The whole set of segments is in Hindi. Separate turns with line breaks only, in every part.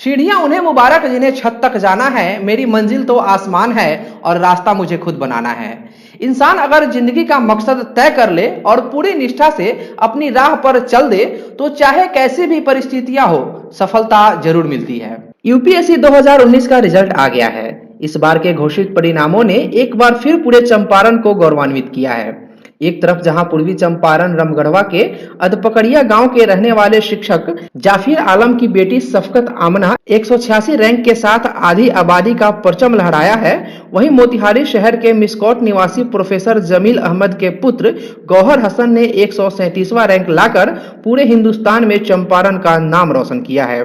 सीढ़ियां उन्हें मुबारक जिन्हें छत तक जाना है, मेरी मंजिल तो आसमान है और रास्ता मुझे खुद बनाना है। इंसान अगर जिंदगी का मकसद तय कर ले और पूरी निष्ठा से अपनी राह पर चल दे तो चाहे कैसी भी परिस्थितियां हो, सफलता जरूर मिलती है। यूपीएससी 2019 का रिजल्ट आ गया है। इस बार के घोषित परिणामों ने एक बार फिर पूरे चंपारण को गौरवान्वित किया है। एक तरफ जहां पूर्वी चंपारण रमगढ़वा के अधपकड़िया गांव के रहने वाले शिक्षक जाफिर आलम की बेटी शफकत आमना 186 रैंक के साथ आधी आबादी का परचम लहराया है, वहीं मोतिहारी शहर के मिसकौट निवासी प्रोफेसर जमील अहमद के पुत्र गौहर हसन ने 137वां रैंक लाकर पूरे हिंदुस्तान में चंपारण का नाम रोशन किया है।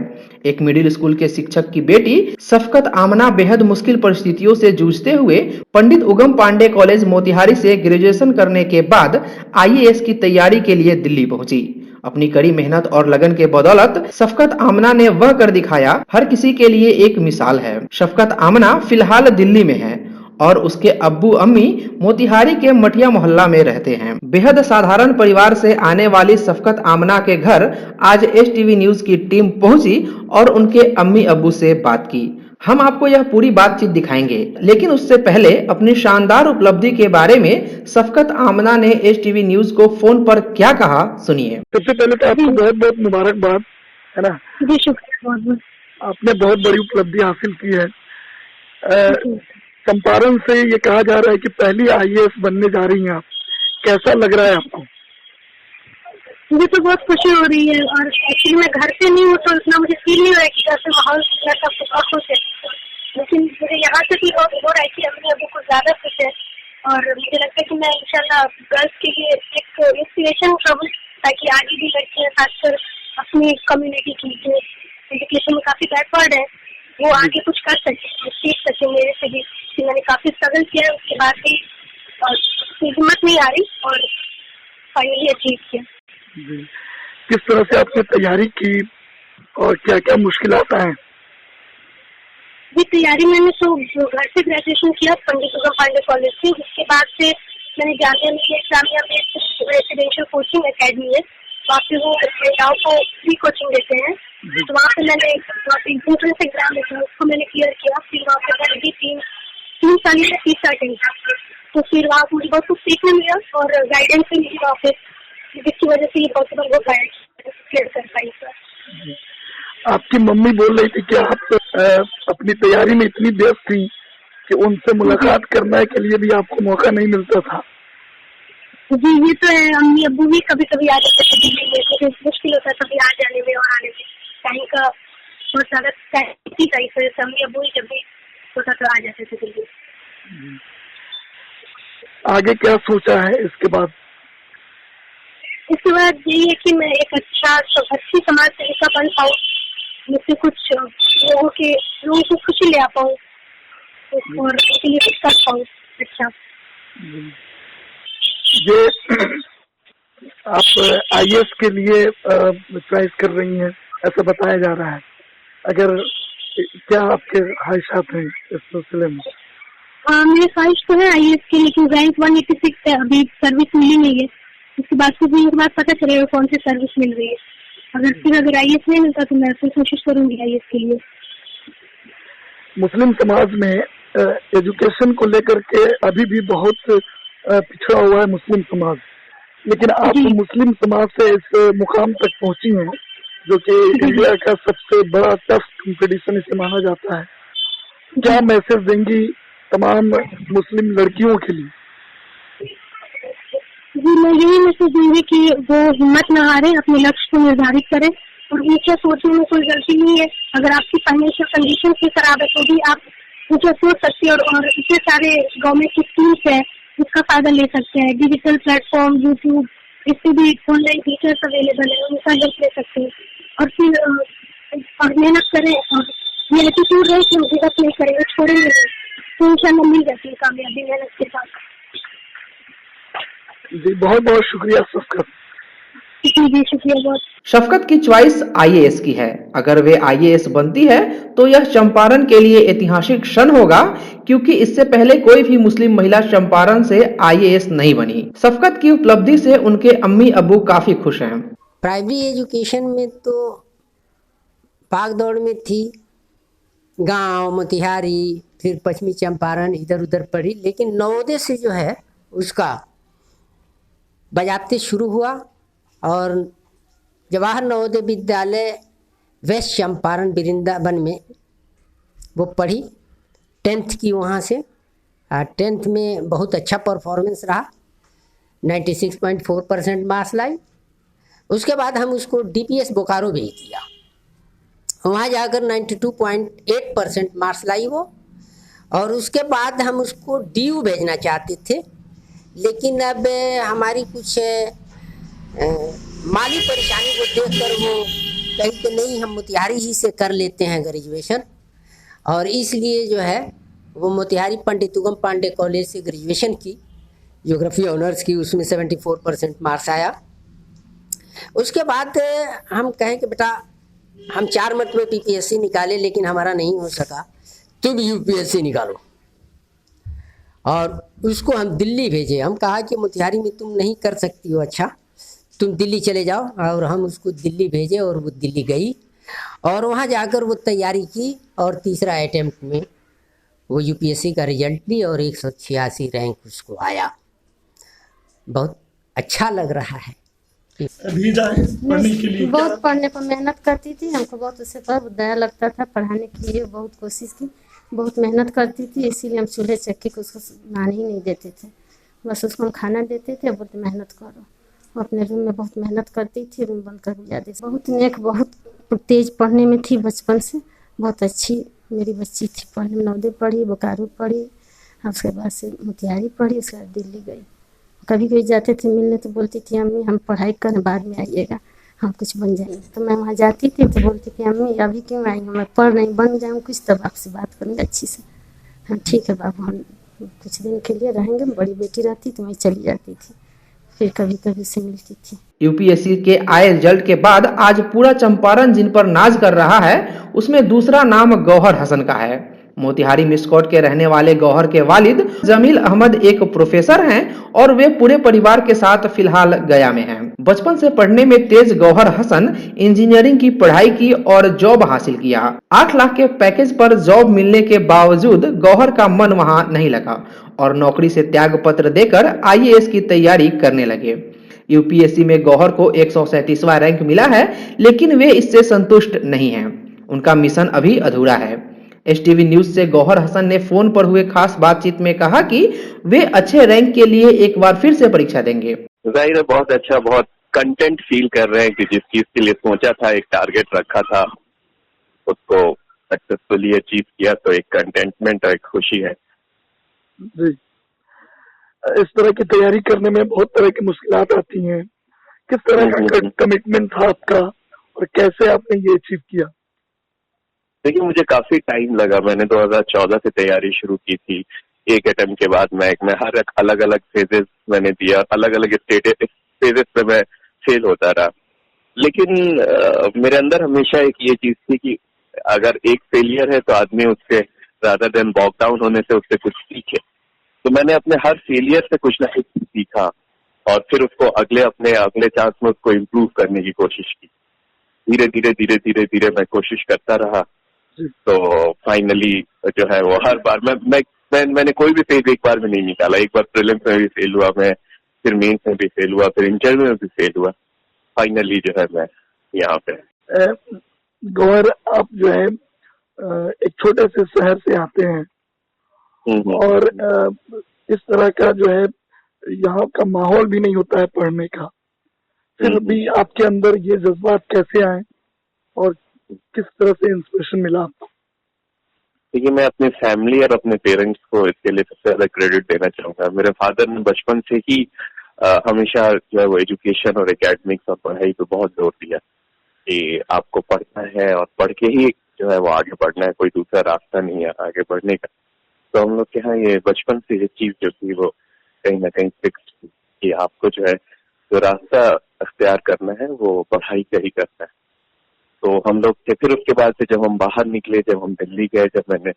एक मिडिल स्कूल के शिक्षक की बेटी शफकत आमना बेहद मुश्किल परिस्थितियों से जूझते हुए पंडित उगम पांडे कॉलेज मोतिहारी से ग्रेजुएशन करने के बाद आईएएस की तैयारी के लिए दिल्ली पहुंची। अपनी कड़ी मेहनत और लगन के बदौलत शफकत आमना ने वह कर दिखाया, हर किसी के लिए एक मिसाल है। शफकत आमना फिलहाल दिल्ली में है और उसके अब्बू अम्मी मोतिहारी के मठिया मोहल्ला में रहते हैं। बेहद साधारण परिवार से आने वाली शफकत आमना के घर आज एसटीवी न्यूज की टीम पहुंची और उनके अम्मी अब्बू से बात की। हम आपको यह पूरी बातचीत दिखाएंगे, लेकिन उससे पहले अपनी शानदार उपलब्धि के बारे में शफकत आमना ने एसटीवी न्यूज को फोन पर क्या कहा, सुनिए।
सबसे पहले तो आपको बहुत बहुत मुबारकबाद, है ना।
जी शुक्रिया।
आपने बहुत बड़ी उपलब्धि हासिल की है। चंपारण से ये कहा जा रहा है कि पहली आईएएस बनने जा रही हैं आप, कैसा लग रहा है आपको?
मुझे तो बहुत खुशी हो रही है और एक्चुअली मैं घर से नहीं हूँ तो इतना मुझे फील नहीं हो रहा है कि कैसे माहौल कैसा खुश है, लेकिन मुझे यहाँ से भी बहुत हो रहा है कि अम्मी अबू कुछ ज्यादा खुश है और मुझे लगता है कि मैं इंशाल्लाह गर्ल्स के लिए एक इंस्पिरेशन रहूँ ताकि आगे भी लड़कियाँ खासकर अपनी कम्युनिटी की जो एजुकेशन में काफी बैकवर्ड है वो आगे कुछ कर सके, सीख सके मेरे से भी कि मैंने काफी स्ट्रगल किया है, उसके बाद भी हिम्मत नहीं आ रही और फाइनली अचीव किया।
किस तरह से आपने तैयारी की और क्या क्या मुश्किलात आए?
जी तैयारी मैंने तो घर से ग्रेजुएशन किया पंडित उगम पांडे कॉलेज से, उसके बाद से मैंने जामिया मिलिया इस्लामिया में रेसिडेंशियल कोचिंग एकेडमी है, वहाँ पे वो महिलाओं को फ्री कोचिंग देते हैं, तो वहाँ पे मैंने एंट्रेंस एग्जाम है उसको मैंने क्लियर किया। फिर वहाँ पे मैंने भी तीन साल में तीसरा अटेम्प्ट, तो फिर वहाँ मुझे बहुत कुछ सीखने मिला और गाइडेंस भी मिली वहाँ पे, जिसकी वजह से ये पॉसिबल हो पाया क्लियर कर पाई सर।
आपकी मम्मी बोल रही थी कि आप अपनी तैयारी में इतनी व्यस्त थी कि उनसे मुलाकात करने के लिए भी आपको मौका नहीं मिलता था।
जी ये तो है, अम्मी अब्बू भी कभी कभी आ जाते थे दिल्ली में, क्योंकि मुश्किल होता है कभी आ जाने में और आने में, टाइम का बहुत ज्यादा टाइम, अम्मी अब्बू ही जब भी होता तो आ जाते थे दिल्ली।
आगे क्या सोचा है इसके बाद?
इसके बाद यही है कि मैं एक अच्छी समाज सेविका बन पाऊँ, मुझसे कुछ लोगों को खुशी ले आ पाऊँ और उसके लिए कुछ कर पाऊँ। अच्छा
ये आप आईएएस के लिए ट्राई कर रही हैं ऐसा बताया जा रहा है, अगर क्या आपके ख्वाहिशात हैं इस सिलसिले में?
मेरी ख्वाहिश तो है आईएएस की, लेकिन रैंक 186 है, अभी सर्विस मिली नहीं है, उसके बाद के बाद पता चलेगा कौन सी सर्विस मिल रही है। अगर आईएएस नहीं मिलता तो मैं फिर कोशिश करूंगी आईएएस के लिए।
मुस्लिम समाज में एजुकेशन को लेकर के अभी भी बहुत पिछड़ा हुआ है मुस्लिम समाज, लेकिन आप मुस्लिम समाज से इस मुकाम तक पहुंची हैं जो कि इंडिया का सबसे बड़ा टफ कंपटीशन इसे माना जाता है। क्या मैसेज देंगी तमाम मुस्लिम लड़कियों के लिए?
जी मैं यही मैसेज दूंगी कि वो हिम्मत न हारे, अपने लक्ष्य को निर्धारित करें और ऊंचा सोचने में कोई गलती नहीं है। अगर आपकी फाइनेंशियल कंडीशन भी खराब है तो भी आप ऊंचा सोच सकते हैं और इतने सारे गवर्नमेंट की स्कीम्स है उसका फायदा ले सकते हैं। डिजिटल प्लेटफॉर्म, यूट्यूब, इससे भी ऑनलाइन टीचर्स अवेलेबल है, उनका हेल्प ले सकते हैं और फिर मेहनत करें और ये एटीट्यूड है कि गिव नहीं करेंगे, छोड़ेंगे नहीं, तो इंशाल्लाह मिल जाती है कामयाबी मेहनत के साथ।
जी बहुत बहुत शुक्रिया शफकत।
जी शुक्रिया बहुत।
शफकत की चॉइस आईएएस की है। अगर वे आईएएस बनती है तो यह चंपारण के लिए ऐतिहासिक क्षण होगा, क्योंकि इससे पहले कोई भी मुस्लिम महिला चंपारण से आईएएस नहीं बनी। शफकत की उपलब्धि से उनके अम्मी अब्बू काफी खुश हैं।
प्राइमरी एजुकेशन में तो भाग दौड़ में थी, गांव मोतिहारी, फिर पश्चिमी चंपारण इधर उधर पढ़ी, लेकिन नवोदय से जो है उसका बजाबते शुरू हुआ और जवाहर नवोदय विद्यालय वेस्ट चंपारण वृंदावन में वो पढ़ी। 10th की वहाँ से। 10th में बहुत अच्छा परफॉर्मेंस रहा, 96.4% मार्क्स लाई। उसके बाद हम उसको DPS बोकारो भेज दिया, वहाँ जाकर 92.8% मार्क्स लाई वो। और उसके बाद हम उसको DU भेजना चाहते थे, लेकिन अब हमारी कुछ माली परेशानी को देखकर वो कहीं कि नहीं, हम मोतिहारी ही से कर लेते हैं ग्रेजुएशन, और इसलिए जो है वो मोतिहारी पंडित उगम पांडे कॉलेज से ग्रेजुएशन की, ज्योग्राफी ऑनर्स की, उसमें 74% मार्क्स आया। उसके बाद हम कहें कि बेटा हम 4 मंथ में PPSC निकाले, लेकिन हमारा नहीं हो सका, तुम UPSC निकालो। और उसको हम दिल्ली भेजे। हम कहा कि मोतिहारी में तुम नहीं कर सकती हो, अच्छा तुम दिल्ली चले जाओ। और हम उसको दिल्ली भेजे और वो दिल्ली गई और वहाँ जाकर वो तैयारी की और तीसरा अटेम्प्ट में वो UPSC का रिजल्ट ली और 186 रैंक उसको आया। बहुत अच्छा लग रहा है।
अभी जाए पढ़ने के लिए?
बहुत पढ़ने पर मेहनत करती थी, हमको बहुत उससे पर दया लगता था, पढ़ाने के लिए बहुत कोशिश की, बहुत मेहनत करती थी। इसीलिए हम चूल्हे चक्की को उसको बनाने ही नहीं देते थे, बस उसको हम खाना देते थे, बोलते मेहनत करो। अपने रूम में बहुत मेहनत करती थी, रूम बंद कर जाती थी। बहुत नेक, बहुत तेज पढ़ने में थी बचपन से, बहुत अच्छी मेरी बच्ची थी पढ़ने में। नवोदय पढ़ी, बोकारो पढ़ी, उसके बाद से मोतिहारी पढ़ी, उसके बाद दिल्ली गई। कभी कभी जाते थे मिलने तो बोलती थी अम्मी हम पढ़ाई करें, बाद में आइएगा, हम कुछ बन जाएंगे। तो मैं वहाँ जाती थी तो बोलती थी अम्मी अभी क्यों आई हूँ, मैं पढ़ नहीं, बन जाऊँ कुछ तब आपसे बात करूँगी अच्छी से। हाँ ठीक है बाबू, हम कुछ दिन के लिए रहेंगे। बड़ी बेटी रहती तो मैं चली जाती थी, फिर कभी कभी से मिलती थी।
UPSC के आए रिजल्ट के बाद आज पूरा चंपारण जिन पर नाज कर रहा है, उसमें दूसरा नाम गौहर हसन का है। मोतिहारी मिसकोट के रहने वाले गौहर के वालिद जमील अहमद एक प्रोफेसर हैं और वे पूरे परिवार के साथ फिलहाल गया में हैं। बचपन से पढ़ने में तेज गौहर हसन इंजीनियरिंग की पढ़ाई की और जॉब हासिल किया। 8 लाख के पैकेज पर जॉब मिलने के बावजूद गौहर का मन वहां नहीं लगा और नौकरी से त्याग पत्र देकर IAS की तैयारी करने लगे। UPSC में गौहर को 137वां रैंक मिला है, लेकिन वे इससे संतुष्ट नहीं हैं। उनका मिशन अभी अधूरा है। STV न्यूज से गौहर हसन ने फोन पर हुए खास बातचीत में कहा कि वे अच्छे रैंक के लिए एक बार फिर से परीक्षा देंगे।
जाहिर है बहुत अच्छा, बहुत कंटेंट फील कर रहे हैं कि जिस चीज के लिए सोचा था, एक टारगेट रखा था, उसको सक्सेसफुली अचीव किया, तो एक कंटेंटमेंट और एक खुशी है
जी। इस तरह की तैयारी करने में बहुत तरह की मुश्किलात आती हैं, किस तरह का कमिटमेंट था आपका और कैसे आपने ये अचीव किया?
देखिए मुझे काफी टाइम लगा। मैंने 2014 से तैयारी शुरू की थी। एक अटेम्प्ट के बाद मैं हर अलग अलग फेजेस मैंने दिया, अलग अलग फेजेस पे मैं फेल होता रहा। लेकिन मेरे अंदर हमेशा एक ये चीज थी कि अगर एक फेलियर है तो आदमी उससे रादर देन बॉक डाउन होने से उससे कुछ सीखे। तो मैंने अपने हर फेलियर से कुछ ना कुछ सीखा और फिर उसको अगले चांस में उसको इम्प्रूव करने की कोशिश की। धीरे धीरे मैं कोशिश करता रहा। तो फाइनली जो है वो हर बार मैंने कोई भी फेज एक बार में नहीं निकाला। एक बार प्रीलिम्स में भी फेल हुआ मैं, फिर मेंस में भी फेल हुआ, फिर इंटरव्यू में भी फेल हुआ। फाइनली जो है मैं यहाँ पे।
गौहर, आप जो है एक छोटे से शहर से आते हैं और इस तरह का जो है यहाँ का माहौल भी नहीं होता है पढ़ने का, फिर भी आपके अंदर ये जज्बात कैसे आए और किस तरह से इंस्पिरेशन मिला आपको?
देखिए मैं अपने फैमिली और अपने पेरेंट्स को इसके लिए सबसे ज्यादा क्रेडिट देना चाहूंगा। मेरे फादर ने बचपन से ही हमेशा जो है वो एजुकेशन और एकेडमिक्स और पढ़ाई पे बहुत जोर दिया कि आपको पढ़ना है और पढ़ के ही जो है वो आगे बढ़ना है, कोई दूसरा रास्ता नहीं है आगे बढ़ने का। तो हम लोग के यहाँ ये बचपन से ये चीज जो थी वो कहीं ना कहीं फिक्स थी कि आपको जो है जो रास्ता अख्तियार करना है वो पढ़ाई का ही करना है। तो हम लोग थे। फिर उसके बाद से जब हम बाहर निकले, जब हम दिल्ली गए, जब मैंने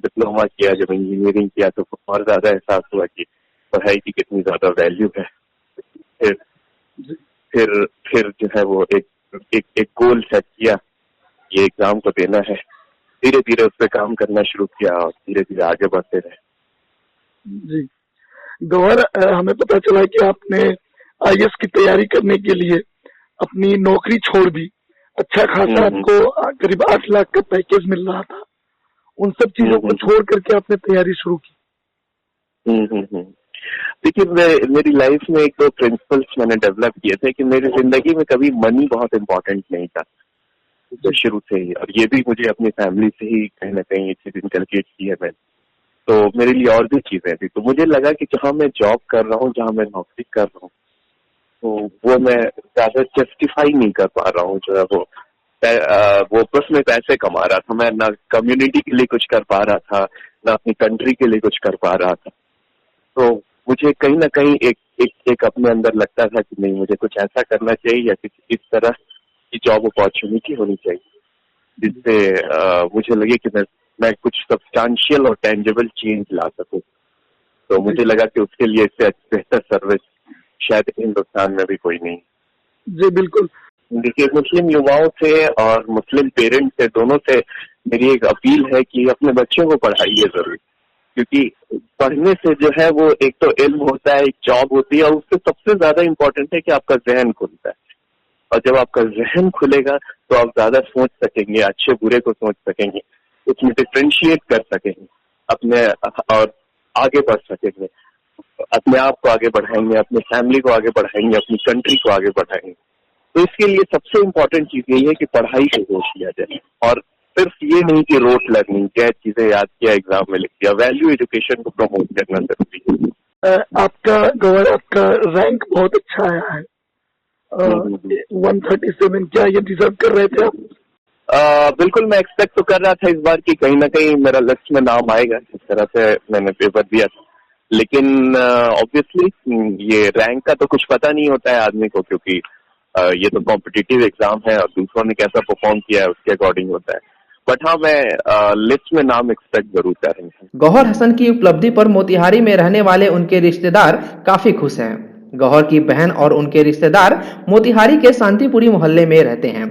डिप्लोमा किया, जब इंजीनियरिंग किया, तो और ज्यादा एहसास हुआ कि पढ़ाई की कितनी ज्यादा वैल्यू है। फिर जो है वो एक गोल सेट किया, ये एग्जाम को देना है, धीरे धीरे उस पर काम करना शुरू किया और धीरे धीरे आगे बढ़ते रहे।
जी गौहर, हमें पता चला कि आपने IAS की तैयारी करने के लिए अपनी नौकरी छोड़ दी। अच्छा खासा आपको करीब 8 लाख का पैकेज मिल रहा था। उन सब चीजों को छोड़ करके आपने तैयारी शुरू की।
देखिए, मेरी लाइफ में एक दो प्रिंसिपल्स मैंने डेवलप किए थे कि मेरी जिंदगी में कभी मनी बहुत इम्पोर्टेंट नहीं था, तो शुरू से ही, और ये भी मुझे अपनी फैमिली से ही कहीं ना कहीं ये चीज इनकलकेट की है मैंने। तो मेरे लिए और भी चीजें थी, तो मुझे लगा कि जहाँ मैं जॉब कर रहा हूँ, जहाँ मैं नौकरी कर रहा हूँ, तो वो मैं ज्यादा जस्टिफाई नहीं कर पा रहा हूँ। जो है वो बस में पैसे कमा रहा था, मैं ना कम्युनिटी के लिए कुछ कर पा रहा था, ना अपनी कंट्री के लिए कुछ कर पा रहा था। तो मुझे कहीं ना कहीं एक अपने अंदर लगता था कि नहीं, मुझे कुछ ऐसा करना चाहिए या किसी इस तरह की जॉब अपॉर्चुनिटी होनी चाहिए जिससे मुझे लगे कि मैं कुछ सब्सटेंशियल और टेंजेबल चेंज ला सकूं। तो मुझे लगा कि उसके लिए इससे बेहतर सर्विस शायद हिंदुस्तान में भी कोई नहीं।
जी बिल्कुल।
देखिए, मुस्लिम युवाओं से और मुस्लिम पेरेंट्स से, दोनों से मेरी एक अपील है कि अपने बच्चों को पढ़ाइए जरूर, क्योंकि पढ़ने से जो है वो एक तो इल्म होता है, एक जॉब होती है, और उससे सबसे ज्यादा इम्पोर्टेंट है कि आपका जहन खुलता है। और जब आपका जहन खुलेगा तो आप ज्यादा सोच सकेंगे, अच्छे बुरे को सोच सकेंगे, उसमें डिफ्रेंशिएट कर सकेंगे अपने, और आगे बढ़ सकेंगे, अपने आप को आगे बढ़ाएंगे, अपनी फैमिली को आगे बढ़ाएंगे, अपनी कंट्री को आगे बढ़ाएंगे। तो इसके लिए सबसे इम्पोर्टेंट चीज यही है कि पढ़ाई को जोश दिया जाए, और सिर्फ ये नहीं कि रोट लर्निंग, क्या चीजें याद किया एग्जाम में लिख दिया, वैल्यू एजुकेशन को प्रमोट करना जरूरी है।
आपका गौहर, आपका रैंक बहुत अच्छा आया है, 137। क्या ये डिजर्व कर रहे थे आप?
बिल्कुल, मैं एक्सपेक्ट तो कर रहा था इस बार कि कहीं ना कहीं मेरा लिस्ट में नाम आएगा, जिस तरह से मैंने पेपर दिया था। लेकिन ऑब्वियसली ये रैंक का तो कुछ पता नहीं होता है आदमी को, क्योंकि ये तो कॉम्पिटिटिव एग्जाम है और दूसरों ने कैसा परफॉर्म किया है उसके अकॉर्डिंग होता है। बट हाँ, मैं लिस्ट में नाम एक्सपेक्ट जरूर करेंगे।
गौहर हसन की उपलब्धि पर मोतिहारी में रहने वाले उनके रिश्तेदार काफी खुश हैं। गौहर की बहन और उनके रिश्तेदार मोतिहारी के शांतिपुरी मोहल्ले में रहते हैं।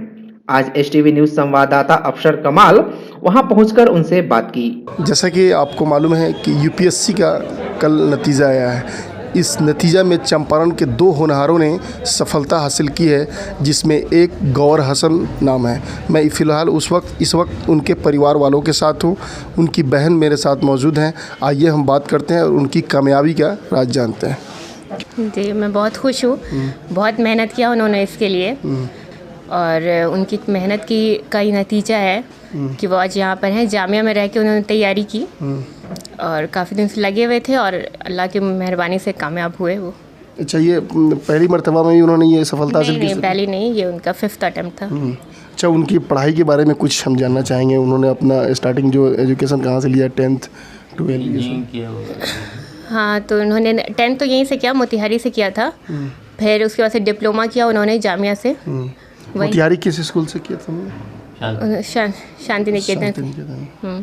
आज STV न्यूज संवाददाता अफसर कमाल वहां पहुंचकर उनसे बात की।
जैसा कि आपको मालूम है कि UPSC का कल नतीजा आया है। इस नतीजा में चंपारण के 2 होनहारों ने सफलता हासिल की है, जिसमें एक गौहर हसन नाम है। मैं फ़िलहाल इस वक्त उनके परिवार वालों के साथ हूँ। उनकी बहन मेरे साथ मौजूद हैं। आइए हम बात करते हैं और उनकी कामयाबी का राज जानते हैं।
जी, मैं बहुत खुश हूँ। बहुत मेहनत किया उन्होंने इसके लिए, और उनकी मेहनत का ही नतीजा है कि वो आज यहाँ पर हैं। जामिया में रह के उन्होंने तैयारी की और काफ़ी दिन से लगे हुए थे, और अल्लाह की मेहरबानी से कामयाब हुए वो।
अच्छा, ये पहली मर्तबा में ही उन्होंने ये सफलता हासिल की?
नहीं, पहली नहीं, ये उनका 5th अटेम्प्ट था।
अच्छा, उनकी पढ़ाई के बारे में कुछ हम जानना चाहेंगे। उन्होंने अपना स्टार्टिंग जो एजुकेशन कहाँ से लिया, 10th 12?
हाँ, तो उन्होंने 10th तो यहीं से किया, मोतिहारी से किया था। फिर उसके बाद से डिप्लोमा किया उन्होंने जामिया से।
मोतिहारी किस स्कूल से किया था?
शांति निकेतन से।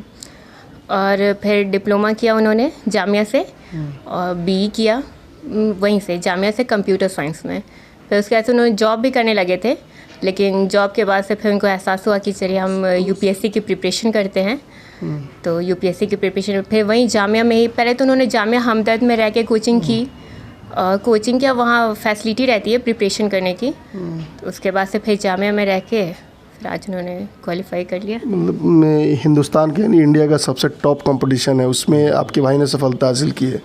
और फिर डिप्लोमा किया उन्होंने जामिया से, और BE किया वहीं से, जामिया से कंप्यूटर साइंस में। फिर उसके बाद से उन्होंने जॉब भी करने लगे थे, लेकिन जॉब के बाद से फिर उनको एहसास हुआ कि चलिए हम UPSC की प्रिपरेशन करते हैं। तो UPSC की प्रिपरेशन फिर वहीं जामिया में ही, पहले तो उन्होंने जामिया हमदर्द में रह के कोचिंग की, कोचिंग क्या वहाँ फैसिलिटी रहती है प्रिपरेशन करने की। तो उसके बाद से फिर जामिया में रह के फिर आज उन्होंने क्वालिफाई कर लिया।
मतलब हिंदुस्तान के यानी इंडिया का सबसे टॉप कंपटीशन है, उसमें आपके भाई ने सफलता हासिल की है।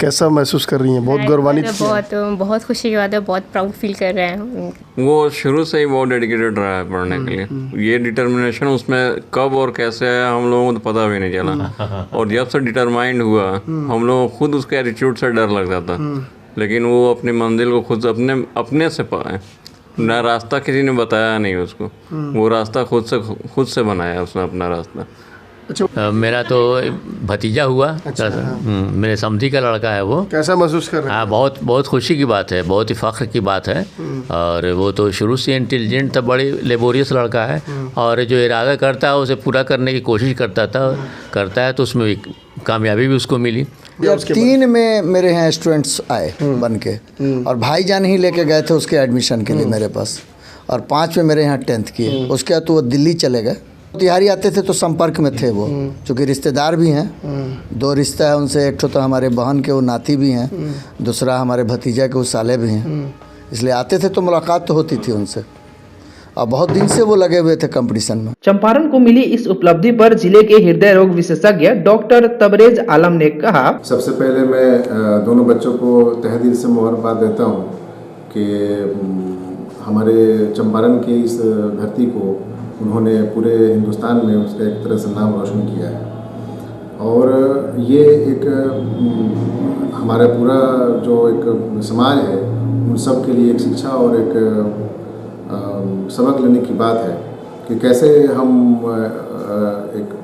कैसा महसूस कर रही हैं? बहुत गौरवान्वित?
बहुत खुशी की बात है, बहुत प्राउड फील कर रहे हैं।
वो शुरू से ही बहुत डेडिकेटेड रहा है पढ़ने के लिए। ये डिटर्मिनेशन उसमें कब और कैसे है हम लोगों को तो पता भी नहीं चला, और जब से डिटरमाइंड हुआ हम लोग खुद उसके एटीट्यूड से डर लगता था, लेकिन वो अपनी मंजिल को खुद अपने से पाए। ना रास्ता किसी ने बताया नहीं उसको, वो रास्ता खुद से बनाया उसने अपना रास्ता।
अच्छा,
मेरा तो भतीजा हुआ। अच्छा, मेरे समधी का लड़का है वो।
कैसा महसूस कर रहे हैं?
हाँ, बहुत खुशी की बात है, बहुत ही फ़ख्र की बात है। और वो तो शुरू से इंटेलिजेंट था, बड़ी लेबोरियस लड़का है, और जो इरादा करता है उसे पूरा करने की कोशिश करता है, तो उसमें कामयाबी भी उसको मिली।
3 में मेरे यहाँ स्टूडेंट्स आए बन के, और भाईजान ही लेके गए थे उसके एडमिशन के लिए मेरे पास, और 5 में मेरे यहाँ 10th किए। उसके बाद तो वो दिल्ली चले गए मोतिहारी आते थे तो संपर्क में थे वो, चूँकि रिश्तेदार भी हैं, 2 रिश्ता है उनसे, एक तो हमारे बहन के वो नाती भी हैं, दूसरा हमारे भतीजा के वो साले भी हैं, इसलिए आते थे तो मुलाकात तो होती थी उनसे, और बहुत दिन से वो लगे हुए थे कंपटीशन में।
चंपारण को मिली इस उपलब्धि पर जिले के हृदय रोग विशेषज्ञ डॉक्टर तबरेज आलम ने कहा,
सबसे पहले मैं दोनों बच्चों को तहे दिल से मुबारकबाद देता हूँ कि हमारे चंपारण की इस धरती को उन्होंने पूरे हिंदुस्तान में उसका एक तरह से नाम रोशन किया है, और ये एक हमारा पूरा जो एक समाज है उन सब के लिए एक शिक्षा और एक सबक लेने की बात है कि कैसे हम एक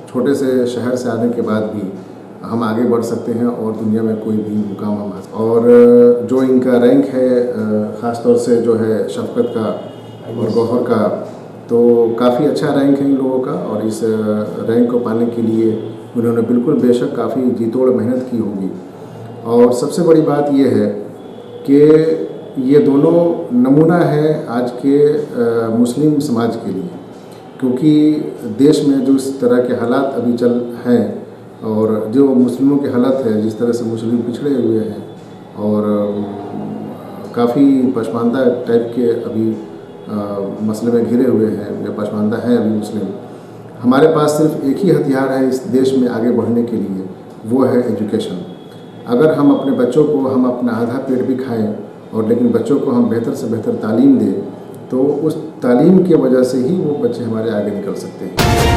छोटे से शहर से आने के बाद भी हम आगे बढ़ सकते हैं और दुनिया में कोई भी मुकाम हम हासिल। और जो इनका रैंक है ख़ास तौर से जो है शफ़क़त का और गौहर का, तो काफ़ी अच्छा रैंक है इन लोगों का, और इस रैंक को पाने के लिए उन्होंने बिल्कुल बेशक काफ़ी जीतोड़ मेहनत की होगी। और सबसे बड़ी बात यह है कि ये दोनों नमूना है आज के मुस्लिम समाज के लिए, क्योंकि देश में जो इस तरह के हालात अभी चल हैं और जो मुस्लिमों के हालत है, जिस तरह से मुस्लिम पिछड़े हुए हैं और काफ़ी पसमानदा टाइप के अभी मसले में घिरे हुए हैं या पसमानदा हैं अभी मुस्लिम, हमारे पास सिर्फ एक ही हथियार है इस देश में आगे बढ़ने के लिए, वो है एजुकेशन। अगर हम अपने बच्चों को हम अपना आधा पेट भी खाएं और लेकिन बच्चों को हम बेहतर से बेहतर तालीम दें, तो उस तालीम की वजह से ही वो बच्चे हमारे आगे निकल सकते हैं।